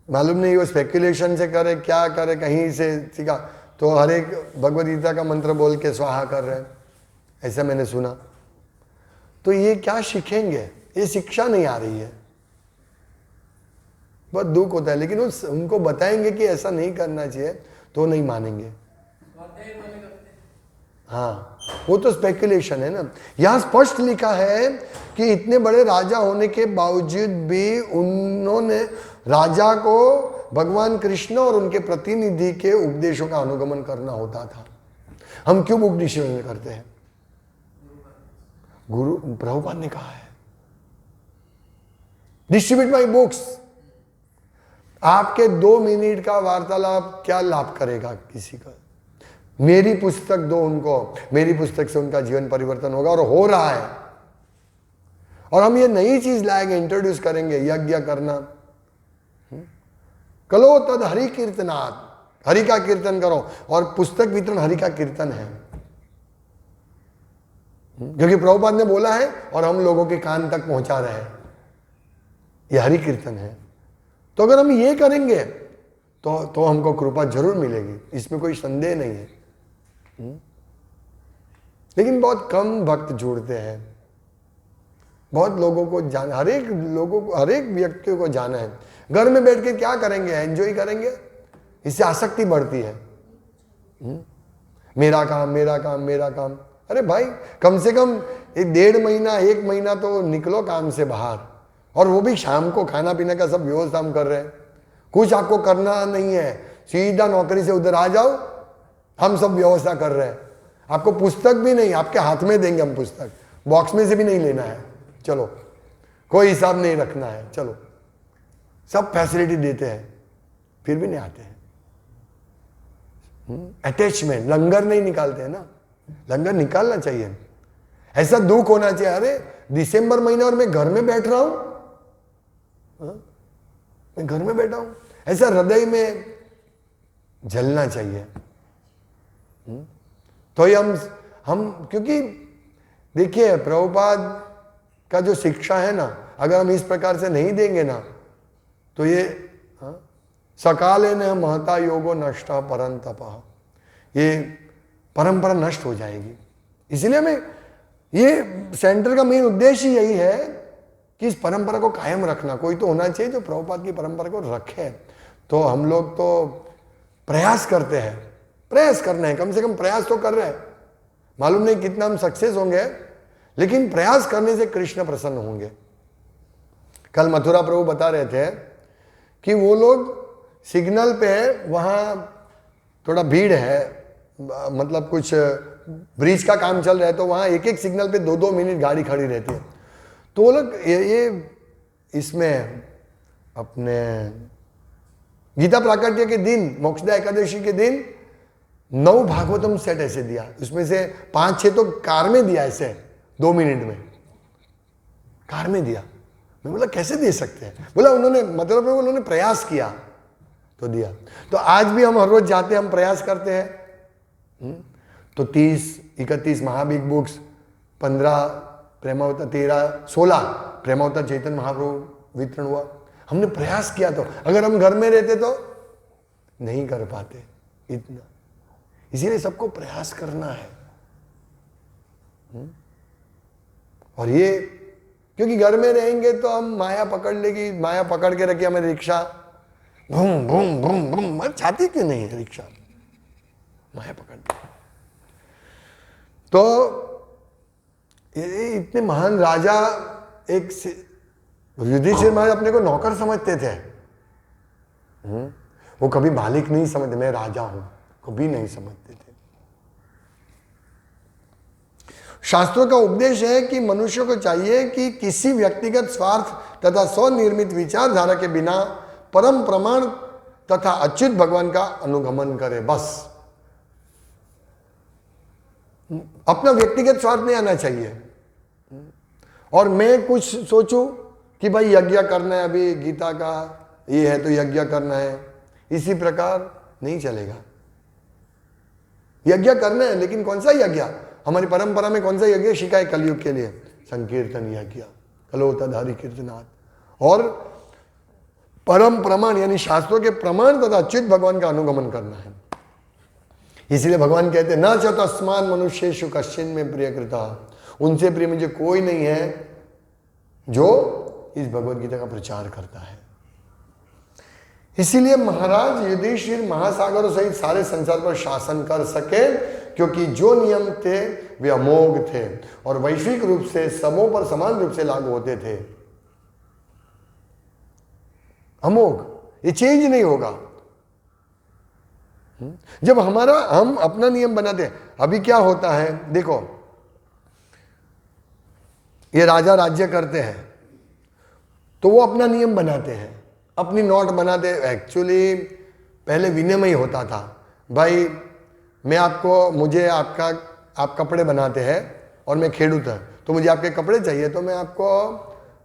Speaker 1: मालूम नहीं वो स्पेकुलेशन से करे, क्या करे, कहीं से सीखा तो हर एक भगवद गीता का मंत्र बोल के स्वाहा कर रहे हैं, ऐसा मैंने सुना। तो ये क्या सीखेंगे? ये शिक्षा नहीं आ रही है, बहुत दुख होता है। लेकिन उनको बताएंगे कि ऐसा नहीं करना चाहिए तो नहीं मानेंगे। हाँ, वो तो स्पेकुलेशन है ना। यहां स्पष्ट लिखा है कि इतने बड़े राजा होने के बावजूद भी उन्होंने राजा को भगवान कृष्ण और उनके प्रतिनिधि के उपदेशों का अनुगमन करना होता था। हम क्यों बुक डिक्शनरी करते हैं? गुरु प्रभुपाद ने कहा है डिस्ट्रीब्यूट माई बुक्स। आपके 2 मिनट का वार्तालाप क्या लाभ करेगा किसी का? मेरी पुस्तक दो उनको, मेरी पुस्तक से उनका जीवन परिवर्तन होगा, और हो रहा है। और हम ये नई चीज लाएंगे, इंट्रोड्यूस करेंगे, यज्ञ करना। कलो तद हरि कीर्तनात्, हरि का कीर्तन करो, और पुस्तक वितरण हरि का कीर्तन है, क्योंकि प्रभुपाद ने बोला है और हम लोगों के कान तक पहुंचा रहे हैं, ये हरि कीर्तन है। तो अगर हम ये करेंगे तो हमको कृपा जरूर मिलेगी, इसमें कोई संदेह नहीं है। लेकिन बहुत कम भक्त जुड़ते हैं। बहुत लोगों को जाना, हर एक व्यक्ति को जाना है। घर में बैठ के क्या करेंगे? एंजॉय करेंगे, इससे आसक्ति बढ़ती है। मेरा काम, मेरा काम, मेरा काम। अरे भाई, कम से कम 1.5 महीना 1 महीना तो निकलो काम से बाहर, और वो भी शाम को खाना पीने का सब व्यवस्था हम कर रहे हैं। कुछ आपको करना नहीं है, सीधा नौकरी से उधर आ जाओ, हम सब व्यवस्था कर रहे हैं। आपको पुस्तक भी नहीं, आपके हाथ में देंगे हम पुस्तक, बॉक्स में से भी नहीं लेना है, चलो, कोई हिसाब नहीं रखना है, चलो, सब फैसिलिटी देते हैं, फिर भी नहीं आते हैं। अटैचमेंट, लंगर नहीं निकालते हैं ना, लंगर निकालना चाहिए। ऐसा दुख होना चाहिए, अरे दिसंबर महीना और मैं घर में बैठ रहा हूं, मैं घर में बैठा हूं, ऐसा हृदय में जलना चाहिए। तो ये हम क्योंकि देखिए प्रभुपाद का जो शिक्षा है ना, अगर हम इस प्रकार से नहीं देंगे ना, तो ये सकाले न महता योगो नष्टा परंतपः, ये परंपरा नष्ट हो जाएगी। इसलिए हमें ये सेंटर का मेन उद्देश्य यही है कि इस परंपरा को कायम रखना। कोई तो होना चाहिए जो प्रभुपाद की परंपरा को रखे। तो हम लोग तो प्रयास करते हैं, प्रयास करना है, कम से कम प्रयास तो कर रहे हैं। मालूम नहीं कितना हम सक्सेस होंगे, लेकिन प्रयास करने से कृष्ण प्रसन्न होंगे। कल मथुरा प्रभु बता रहे थे कि वो लोग सिग्नल पे, वहां थोड़ा भीड़ है, मतलब कुछ ब्रिज का काम चल रहा है, तो वहां एक एक सिग्नल पे 2-2 मिनट गाड़ी खड़ी रहती है। तो वो लोग ये इसमें अपने गीता प्राकट्य के दिन, मोक्षदा एकादशी के दिन 9 भागवतम सेट ऐसे दिया, उसमें से 5-6 तो कार में दिया, ऐसे 2 मिनट में कार में दिया। मैं बोला कैसे दे सकते हैं? बोला उन्होंने, मतलब उन्होंने प्रयास किया तो दिया। तो आज भी हम हर रोज जाते हैं, हम प्रयास करते हैं। तो 30-31 महाबिग बुक्स, 15 प्रेमावतार, 13-16 प्रेमावतार चैतन्य महाप्रभु वितरण हुआ। हमने प्रयास किया। तो अगर हम घर में रहते तो नहीं कर पाते इतना। इसीलिए सबको प्रयास करना है। और ये क्योंकि घर में रहेंगे तो हम माया पकड़ लेगी, माया पकड़ के रखी हमें रिक्शा, भूम भूम भूम भूम, चाहती क्यों नहीं है रिक्शा, माया पकड़। तो ये इतने महान राजा, एक युधिष्ठिर महाराज अपने को नौकर समझते थे। वो कभी मालिक नहीं समझते, मैं राजा हूं, कभी नहीं समझते थे। शास्त्रों का उपदेश है कि मनुष्य को चाहिए कि किसी व्यक्तिगत स्वार्थ तथा स्वनिर्मित विचारधारा के बिना परम प्रमाण तथा अच्युत भगवान का अनुगमन करे। बस अपना व्यक्तिगत स्वार्थ नहीं आना चाहिए और मैं कुछ सोचूं कि भाई यज्ञ करना है, अभी गीता का ये है तो यज्ञ करना है, इसी प्रकार नहीं चलेगा। यज्ञ करना है, लेकिन कौन सा यज्ञ? हमारी परंपरा में कौन सा यज्ञ शिकाय कलयुग के लिए? संकीर्तन यज्ञ, कलोताधारी कीर्तनाथ। और परम प्रमाण यानी शास्त्रों के प्रमाण तथा अच्युत भगवान का अनुगमन करना है। इसलिए भगवान कहते हैं न च तस्मान् मनुष्येषु कश्चिन में प्रिय कृता, उनसे प्रिय मुझे कोई नहीं है जो इस भगवद गीता का प्रचार करता है। इसीलिए महाराज युधिष्ठिर महासागरों सहित सारे संसार पर शासन कर सके, क्योंकि जो नियम थे वे अमोघ थे और वैश्विक रूप से सबों पर समान रूप से लागू होते थे। अमोघ, ये चेंज नहीं होगा। जब हम अपना नियम बनाते हैं, अभी क्या होता है देखो, ये राजा राज्य करते हैं तो वो अपना नियम बनाते हैं, अपनी नोट बनाते हैं। एक्चुअली पहले विनिमय होता था, भाई मैं आपको, मुझे आप कपड़े बनाते हैं और मैं खेडूत है तो मुझे आपके कपड़े चाहिए तो मैं आपको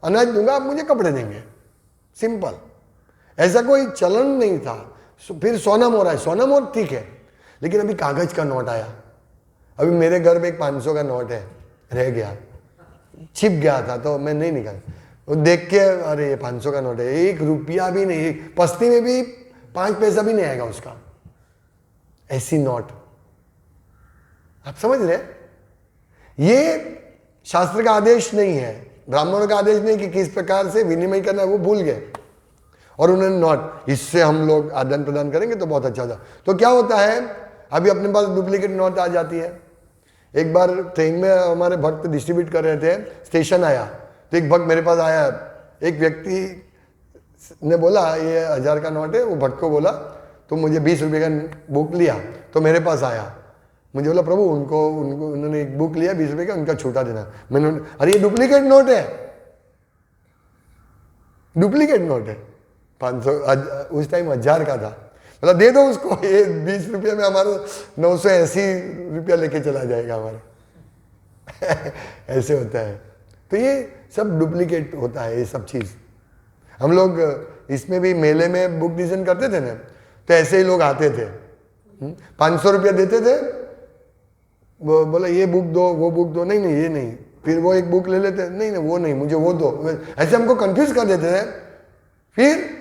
Speaker 1: अनाज दूंगा, आप मुझे कपड़े देंगे, सिंपल। ऐसा कोई चलन नहीं था। फिर सोना मोर है, सोना मोर ठीक है, लेकिन अभी कागज का नोट आया। अभी मेरे घर में एक 500 का नोट है, रह गया, छिप गया था तो मैं नहीं निकाल, वो देख के अरे ये 500 का नोट है, 1 रुपया भी नहीं, पस्ती में भी 5 पैसा भी नहीं आएगा उसका, ऐसी नोट। आप समझ रहे? ये शास्त्र का आदेश नहीं है, ब्राह्मणों का आदेश नहीं कि किस प्रकार से विनिमय करना है, वो भूल गए और उन्होंने नोट, इससे हम लोग आदान प्रदान करेंगे तो बहुत अच्छा था। तो क्या होता है, अभी अपने पास डुप्लीकेट नोट आ जाती है। एक बार ट्रेन में हमारे भक्त डिस्ट्रीब्यूट कर रहे थे, स्टेशन आया तो एक भक्त मेरे पास आया, एक व्यक्ति ने बोला ये 1000 का नोट है, वो भक्त को बोला तो मुझे 20 रुपये का बुक लिया तो मेरे पास आया, मुझे बोला प्रभु उनको उन्होंने एक बुक लिया 20 रुपये का, उनका छूटा देना। मैंने, अरे ये डुप्लीकेट नोट है, डुप्लीकेट नोट है, 500 उस टाइम 1000 का था, बोला दे दो उसको, ये 20 रुपये में हमारा 980 रुपया लेके चला जाएगा हमारा। ऐसे होता है। तो ये सब डुप्लीकेट होता है, ये सब चीज़। हम लोग इसमें भी मेले में बुक डिजाइन करते थे ना, तो ऐसे ही लोग आते थे, 500 रुपया देते थे, वो बोला ये बुक दो, वो बुक दो, नहीं ये नहीं, फिर वो एक बुक ले लेते, नहीं वो नहीं, मुझे वो दो, ऐसे हमको कंफ्यूज कर देते थे। फिर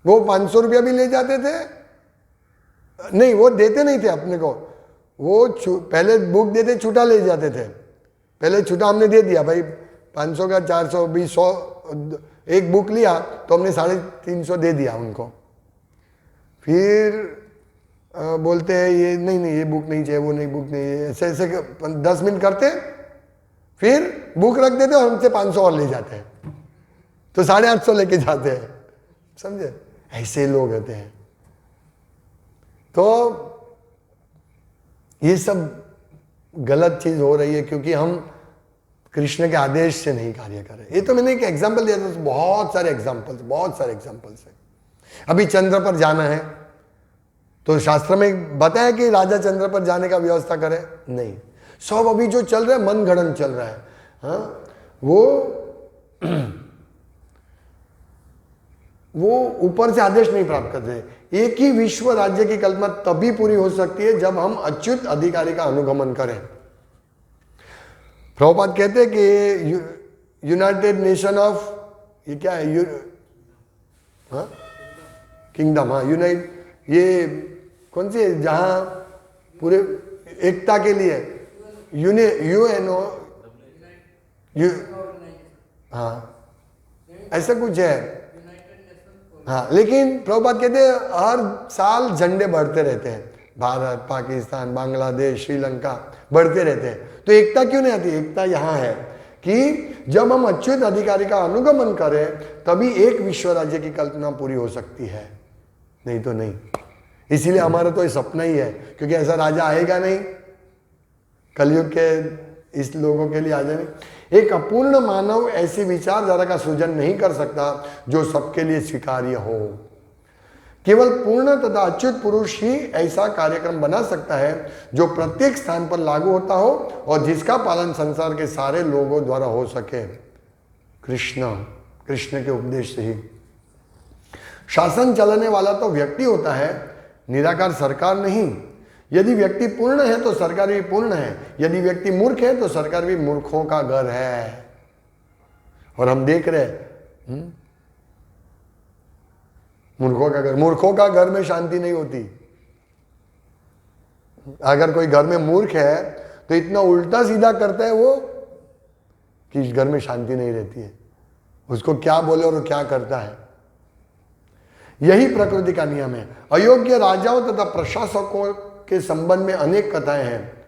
Speaker 1: वो 500 रुपया भी ले जाते थे, नहीं वो देते नहीं थे अपने को, वो पहले बुक देते, छूटा ले जाते थे। पहले छूटा हमने दे दिया, भाई 500 का 400 20 100 एक बुक लिया तो हमने 350 दे दिया उनको। फिर बोलते हैं ये नहीं ये बुक नहीं चाहिए, वो नहीं बुक नहीं, ऐसे ऐसे 10 मिनट करते, फिर बुक रख देते और हमसे 500 और ले जाते हैं, तो 850 लेके जाते हैं। समझे? ऐसे लोग होते हैं। तो ये सब गलत चीज हो रही है क्योंकि हम कृष्ण के आदेश से नहीं कार्य कर रहे। ये तो मैंने एक एग्जांपल दिया था, बहुत सारे एग्जांपल्स है। अभी चंद्र पर जाना है तो शास्त्र में बताया कि राजा चंद्र पर जाने का व्यवस्था करे, नहीं, सब अभी जो चल रहा है मनगढ़ंत चल रहा है। हाँ, वो ऊपर से आदेश नहीं प्राप्त करते। एक ही विश्व राज्य की कल्पना तभी पूरी हो सकती है जब हम अच्युत अधिकारी का अनुगमन करें। प्रभुपाद कहते हैं कि यूनाइटेड नेशन ऑफ, ये क्या है, किंगडम, हाँ यूनाइट, ये कौन सी है जहां पूरे एकता के लिए यूएनओ, हाँ ऐसा कुछ है। हाँ, लेकिन प्रभुपाद कहते हैं हर साल झंडे बढ़ते रहते हैं, भारत, पाकिस्तान, बांग्लादेश, श्रीलंका बढ़ते रहते हैं। तो एकता क्यों नहीं आती? एकता यहाँ है कि जब हम अच्युत अधिकारी का अनुगमन करें तभी एक विश्व राज्य की कल्पना पूरी हो सकती है, नहीं तो नहीं। इसीलिए हमारा तो ये सपना ही है, क्योंकि ऐसा राजा आएगा नहीं कलयुग के इस लोगों के लिए आ जाए। एक अपूर्ण मानव ऐसी विचारधारा का सृजन नहीं कर सकता जो सबके लिए स्वीकार्य हो। केवल पूर्ण तथा अच्युत पुरुष ही ऐसा कार्यक्रम बना सकता है जो प्रत्येक स्थान पर लागू होता हो और जिसका पालन संसार के सारे लोगों द्वारा हो सके। कृष्ण के उपदेश से ही शासन चलाने वाला तो व्यक्ति होता है, निराकार सरकार नहीं। यदि व्यक्ति पूर्ण है तो सरकार भी पूर्ण है, यदि व्यक्ति मूर्ख है तो सरकार भी मूर्खों का घर है। और हम देख रहे हैं मूर्खों का घर में शांति नहीं होती। अगर कोई घर में मूर्ख है तो इतना उल्टा सीधा करता है वो कि इस घर में शांति नहीं रहती है। उसको क्या बोले और क्या करता है, यही प्रकृति का नियम है। अयोग्य राजाओं तथा प्रशासकों के संबंध में अनेक कथाएं हैं।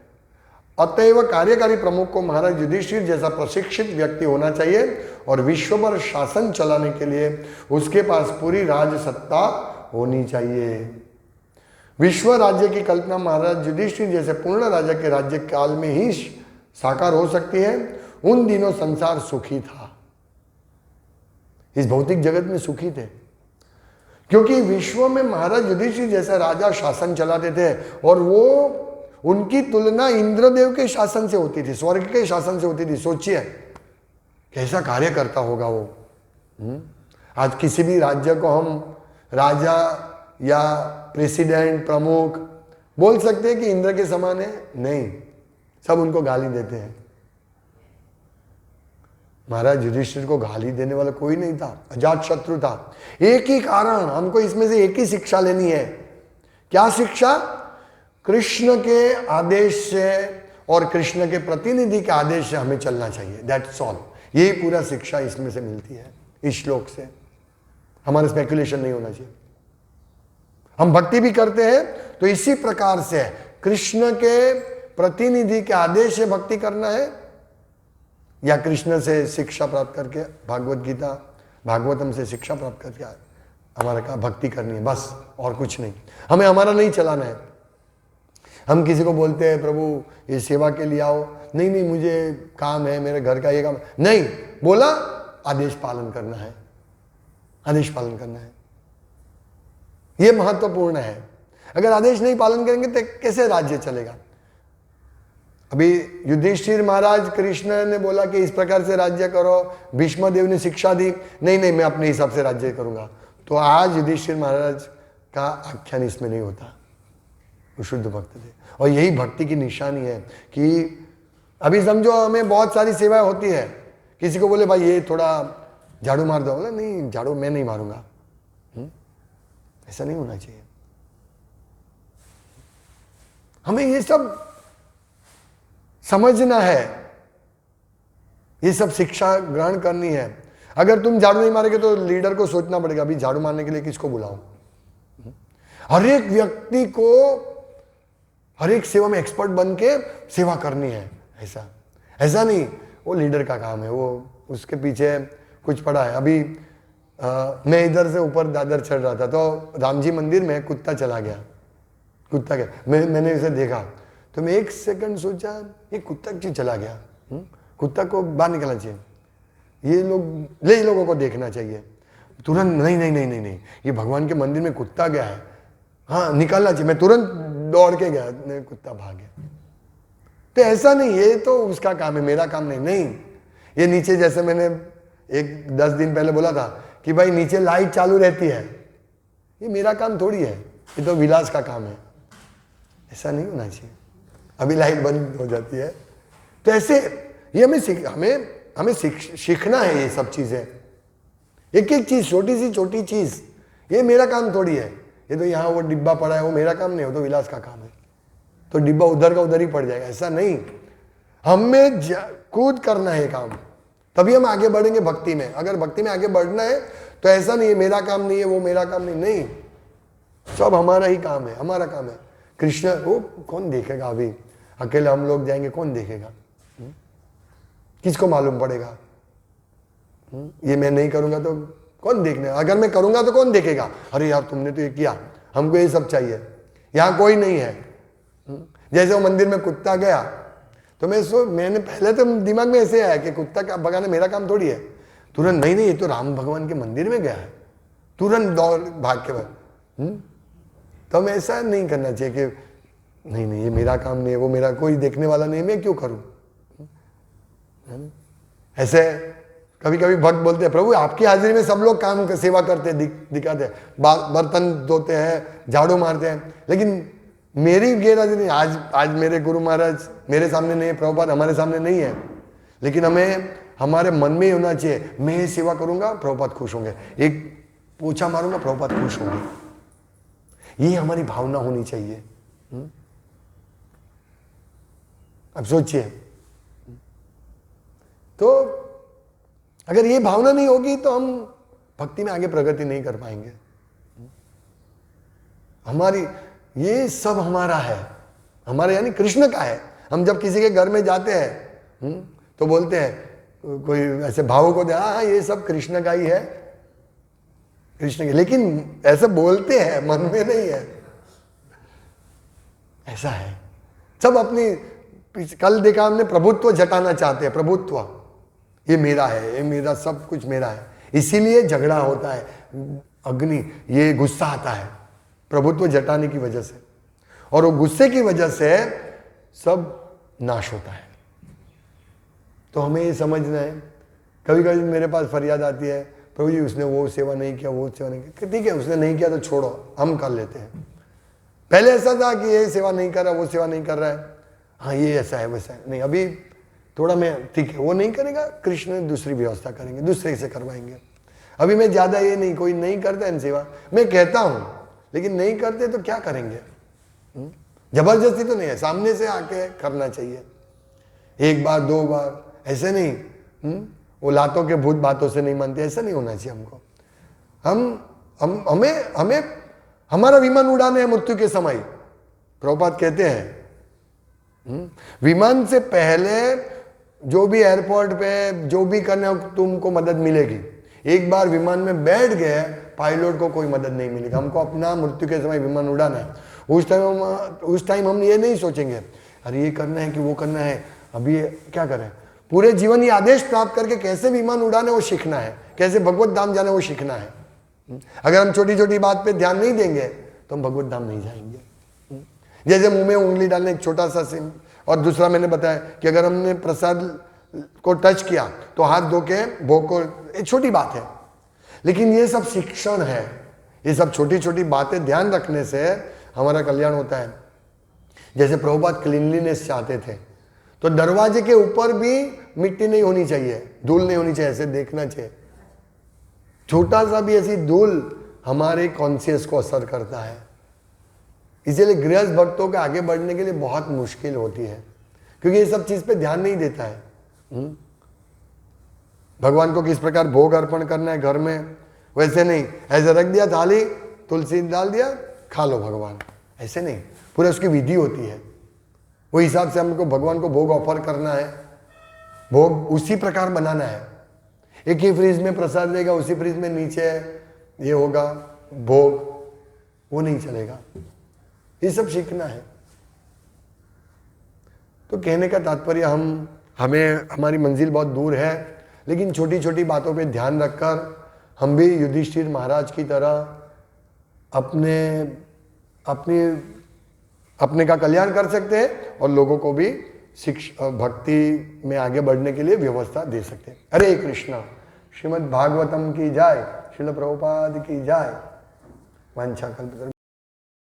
Speaker 1: अतएव कार्यकारी प्रमुख को महाराज युधिष्ठिर जैसा प्रशिक्षित व्यक्ति होना चाहिए और विश्व पर शासन चलाने के लिए उसके पास पूरी राज सत्ता होनी चाहिए। विश्व राज्य की कल्पना महाराज युधिष्ठिर जैसे पूर्ण राजा के राज्य काल में ही साकार हो सकती है। उन दिनों संसार सुखी था, इस भौतिक जगत में सुखी थे, क्योंकि विश्व में महाराज युधिष्ठिर जैसा राजा शासन चलाते थे और वो उनकी तुलना इंद्रदेव के शासन से होती थी, स्वर्ग के शासन से होती थी। सोचिए कैसा कार्य करता होगा वो। आज किसी भी राज्य को हम राजा या प्रेसिडेंट प्रमुख बोल सकते हैं कि इंद्र के समान है? नहीं, सब उनको गाली देते हैं। महाराज युधिष्ठिर को गाली देने वाला कोई नहीं था, अजात शत्रु था। एक ही कारण, हमको इसमें से एक ही शिक्षा लेनी है। क्या शिक्षा? कृष्ण के आदेश से और कृष्ण के प्रतिनिधि के आदेश से हमें चलना चाहिए, दैट्स ऑल। यही पूरा शिक्षा इसमें से मिलती है, इस श्लोक से। हमारा स्पेकुलेशन नहीं होना चाहिए। हम भक्ति भी करते हैं तो इसी प्रकार से कृष्ण के प्रतिनिधि के आदेश से भक्ति करना है, या कृष्ण से शिक्षा प्राप्त करके भागवत गीता भागवतम से शिक्षा प्राप्त करके हमारा का भक्ति करनी है, बस, और कुछ नहीं। हमें हमारा नहीं चलाना है। हम किसी को बोलते हैं प्रभु ये सेवा के लिए आओ, नहीं नहीं मुझे काम है, मेरे घर का ये काम नहीं, बोला आदेश पालन करना है, आदेश पालन करना है, ये महत्वपूर्ण है। अगर आदेश नहीं पालन करेंगे तो कैसे राज्य चलेगा? अभी युधिष्ठिर महाराज, कृष्ण ने बोला कि इस प्रकार से राज्य करो, भीष्म देव ने शिक्षा दी, नहीं नहीं मैं अपने हिसाब से राज्य करूंगा, तो आज युधिष्ठिर महाराज का आख्यान इसमें नहीं होता। वो शुद्ध भक्त थे, और यही भक्ति की निशानी है कि अभी समझो हमें बहुत सारी सेवाएं होती है, किसी को बोले भाई ये थोड़ा झाड़ू मार दो, बोला नहीं झाड़ू मैं नहीं मारूंगा। ऐसा नहीं होना चाहिए। हमें ये सब समझना है, ये सब शिक्षा ग्रहण करनी है। अगर तुम झाड़ू नहीं मारोगे तो लीडर को सोचना पड़ेगा अभी झाड़ू मारने के लिए किसको बुलाऊं। हर एक व्यक्ति को हर एक सेवा में एक्सपर्ट बन के सेवा करनी है, ऐसा नहीं। वो लीडर का काम है, वो उसके पीछे कुछ पड़ा है। अभी मैं इधर से ऊपर दादर चढ़ रहा था तो राम जी मंदिर में कुत्ता चला गया। कुत्ता क्या, मैंने इसे देखा तो मैं एक सेकंड सोचा ये कुत्ता क्यों चला गया, कुत्ता को बाहर निकलना चाहिए, ये लोगों को देखना चाहिए। तुरंत नहीं नहीं नहीं नहीं नहीं, ये भगवान के मंदिर में कुत्ता गया है, हाँ निकालना चाहिए। मैं तुरंत दौड़ के गया, कुत्ता भाग गया। तो ऐसा नहीं, ये तो उसका काम है, मेरा काम नहीं। नहीं, ये नीचे जैसे मैंने 10 दिन पहले बोला था कि भाई नीचे लाइट चालू रहती है, ये मेरा काम थोड़ी है, ये तो विलास का काम है। ऐसा नहीं होना चाहिए। अभी लाइट बंद हो जाती है तो ऐसे ये हमें सीखना है ये सब चीजें, एक एक चीज, छोटी सी छोटी चीज। ये मेरा काम थोड़ी है, ये तो यहाँ वो डिब्बा पड़ा है वो मेरा काम नहीं, वो तो विलास का काम है, तो डिब्बा उधर का उधर ही पड़ जाएगा। ऐसा नहीं, हमें खुद करना है काम, तभी हम आगे बढ़ेंगे भक्ति में। अगर भक्ति में आगे बढ़ना है तो ऐसा नहीं है मेरा काम नहीं है वो मेरा काम नहीं, सब हमारा ही काम है, हमारा काम है। कृष्ण वो कौन देखेगा? अभी अकेले हम लोग जाएंगे, कौन देखेगा? किसको मालूम पड़ेगा? ये मैं नहीं करूंगा तो कौन देखने, अगर मैं करूंगा तो कौन देखेगा? अरे यार तुमने तो ये किया, हमको ये सब चाहिए। यहां कोई नहीं है। जैसे वो मंदिर में कुत्ता गया तो मैंने पहले तो दिमाग में ऐसे आया कि कुत्ता का भगाना मेरा काम थोड़ी है। तुरंत नहीं ये तो राम भगवान के मंदिर में गया है, तुरंत दौड़ भाग के बाद। तो हमें ऐसा नहीं करना चाहिए कि नहीं ये मेरा काम नहीं है, वो मेरा कोई देखने वाला नहीं, मैं क्यों करूं। ऐसे कभी कभी भक्त बोलते हैं प्रभु आपकी हाजिरी में सब लोग काम सेवा करते दिखाते हैं, बर्तन धोते हैं, झाड़ू मारते हैं, लेकिन मेरी गैरहाजिरी नहीं। आज मेरे गुरु महाराज मेरे सामने नहीं है, प्रभुपाद हमारे सामने नहीं है, लेकिन हमें हमारे मन में ही होना चाहिए मैं ये सेवा करूंगा प्रभुपाद खुश होंगे, एक पोछा मारूंगा प्रभुपाद खुश होंगे। ये हमारी भावना होनी चाहिए। अब सोचिए, तो अगर ये भावना नहीं होगी तो हम भक्ति में आगे प्रगति नहीं कर पाएंगे। हमारी ये सब हमारा है, हमारे यानी कृष्ण का है। हम जब किसी के घर में जाते हैं तो बोलते हैं, कोई ऐसे भावों को दे, हाँ ये सब कृष्ण का ही है, कृष्ण के, लेकिन ऐसे बोलते हैं, मन में नहीं है। ऐसा है सब अपनी, कल देखा हमने प्रभुत्व जताना चाहते हैं, प्रभुत्व ये मेरा है, ये मेरा सब कुछ मेरा है, इसीलिए झगड़ा होता है, अग्नि ये गुस्सा आता है प्रभुत्व जताने की वजह से, और वो गुस्से की वजह से सब नाश होता है। तो हमें ये समझना है। कभी कभी मेरे पास फरियाद आती है, प्रभु जी उसने वो सेवा नहीं किया, वो सेवा नहीं किया। ठीक है उसने नहीं किया तो छोड़ो, हम कर लेते हैं। पहले ऐसा था कि ये सेवा नहीं कर रहा, वो सेवा नहीं कर रहा है, हाँ ये ऐसा है वैसा है, नहीं अभी थोड़ा मैं ठीक है, वो नहीं करेगा, कृष्ण दूसरी व्यवस्था करेंगे, दूसरे से करवाएंगे। अभी मैं ज्यादा ये नहीं, कोई नहीं करता है सेवा, मैं कहता हूं लेकिन नहीं करते तो क्या करेंगे। जबरदस्ती तो नहीं है, सामने से आके करना चाहिए, एक बार दो बार, ऐसे नहीं। वो लातों के भूत बातों से नहीं मानते, ऐसा नहीं होना चाहिए हमको। हमें हमारा विमान उड़ाना है मृत्यु के समय। प्रभुपाद कहते हैं विमान से पहले जो भी एयरपोर्ट पे जो भी करना हो तुमको मदद मिलेगी, एक बार विमान में बैठ गए पायलट को कोई मदद नहीं मिलेगी। हमको अपना मृत्यु के समय विमान उड़ाना है। उस टाइम हम ये नहीं सोचेंगे अरे ये करना है कि वो करना है, अभी क्या करें। पूरे जीवन ये आदेश प्राप्त करके कैसे विमान उड़ाना है वो सीखना है, कैसे भगवत धाम जाना है वो सीखना है। अगर हम छोटी छोटी बात पे ध्यान नहीं देंगे तो हम भगवत धाम नहीं जाएंगे। जैसे मुंह में उंगली डालने एक छोटा सा सिम, और दूसरा मैंने बताया कि अगर हमने प्रसाद को टच किया तो हाथ धो के भोग को, एक छोटी बात है, लेकिन ये सब शिक्षण है। ये सब छोटी छोटी बातें ध्यान रखने से हमारा कल्याण होता है। जैसे प्रभुपाद क्लीनलीनेस चाहते थे तो दरवाजे के ऊपर भी मिट्टी नहीं होनी चाहिए, धूल नहीं होनी चाहिए, ऐसे देखना चाहिए। छोटा सा भी ऐसी धूल हमारे कॉन्शियस को असर करता है। इसीलिए गृहस्थ भक्तों के आगे बढ़ने के लिए बहुत मुश्किल होती है, क्योंकि ये सब चीज पे ध्यान नहीं देता है। भगवान को किस प्रकार भोग अर्पण करना है घर में, वैसे नहीं ऐसे रख दिया थाली, तुलसी डाल दिया, खा लो भगवान, ऐसे नहीं। पूरा उसकी विधि होती है, वो हिसाब से हमको भगवान को भोग ऑफर करना है, भोग उसी प्रकार बनाना है। एक ही फ्रिज में प्रसाद देगा, उसी फ्रिज में नीचे ये होगा भोग, वो नहीं चलेगा। ये सब सीखना है। तो कहने का तात्पर्य हमें हमारी मंजिल बहुत दूर है, लेकिन छोटी छोटी बातों पे ध्यान रखकर हम भी युधिष्ठिर महाराज की तरह अपने का कल्याण कर सकते हैं और लोगों को भी भक्ति में आगे बढ़ने के लिए व्यवस्था दे सकते हैं। हरे कृष्णा। श्रीमद् भागवतम की जय। श्रील प्रभुपाद की जय। वांछा कल्पतरु।